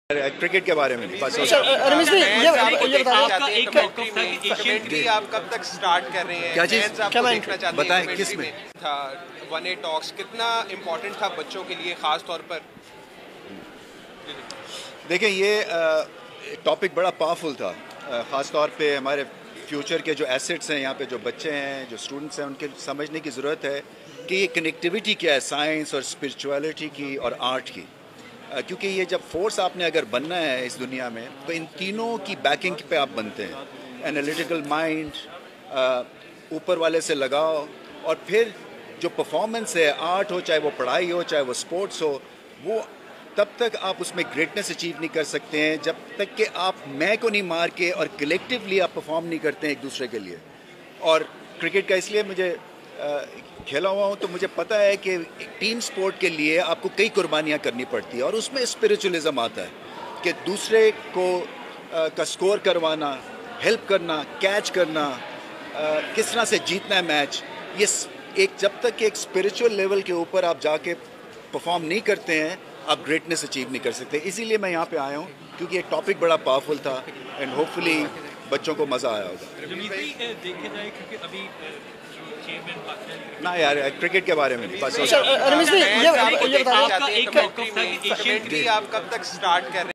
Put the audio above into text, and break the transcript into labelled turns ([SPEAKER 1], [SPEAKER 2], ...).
[SPEAKER 1] Cricket के बारे में बस।
[SPEAKER 2] रमेश भाई ये बताइए
[SPEAKER 3] एक मौक़िफ़ था कि एशियन क्रिकेट आप कब तक स्टार्ट कर रहे हैं?
[SPEAKER 1] क्या चीज़?
[SPEAKER 3] क्या देखना चाहते हैं?
[SPEAKER 1] बताएं किस में
[SPEAKER 3] था 1A टॉक्स कितना इम्पोर्टेंट था बच्चों के लिए ख़ास तौर पर?
[SPEAKER 1] देखें, ये टॉपिक बड़ा पावरफुल था, ख़ास तौर पे हमारे फ्यूचर के जो एसेट्स हैं, यहाँ पे जो बच्चे हैं, जो स्टूडेंट्स हैं, उनके समझने की ज़रूरत है कि ये कनेक्टिविटी क्या है साइंस और स्पिरिचुअलिटी की और आर्ट की। क्योंकि ये जब फोर्स आपने अगर बनना है इस दुनिया में, तो इन तीनों की बैकिंग पे आप बनते हैं। एनालिटिकल माइंड, ऊपर वाले से लगाओ, और फिर जो परफॉर्मेंस है, आर्ट हो, चाहे वो पढ़ाई हो, चाहे वो स्पोर्ट्स हो, वो तब तक आप उसमें ग्रेटनेस अचीव नहीं कर सकते हैं जब तक कि आप मैं को नहीं मार के और कलेक्टिवली आप परफॉर्म नहीं करते हैं एक दूसरे के लिए। और क्रिकेट का इसलिए मुझे खेला हुआ हूँ तो मुझे पता है कि टीम स्पोर्ट के लिए आपको कई कुर्बानियाँ करनी पड़ती है, और उसमें स्पिरिचुअलिज्म आता है कि दूसरे को का स्कोर करवाना, हेल्प करना, कैच करना, किस तरह से जीतना है मैच। ये एक जब तक एक स्पिरिचुअल लेवल के ऊपर आप जाके परफॉर्म नहीं करते हैं, आप ग्रेटनेस अचीव नहीं कर सकते। इसीलिए मैं यहाँ पे आया हूँ, क्योंकि एक टॉपिक बड़ा पावरफुल था एंड होपफुली बच्चों को मज़ा आया होगा।
[SPEAKER 4] देखे जाए क्योंकि अभी
[SPEAKER 1] ना यार, क्रिकेट के बारे में बस।
[SPEAKER 2] रमेश भाई ये बताइए
[SPEAKER 3] एक मौक़िफ़ था कि एशियन क्रिकेट आप कब तक स्टार्ट कर रहे हैं?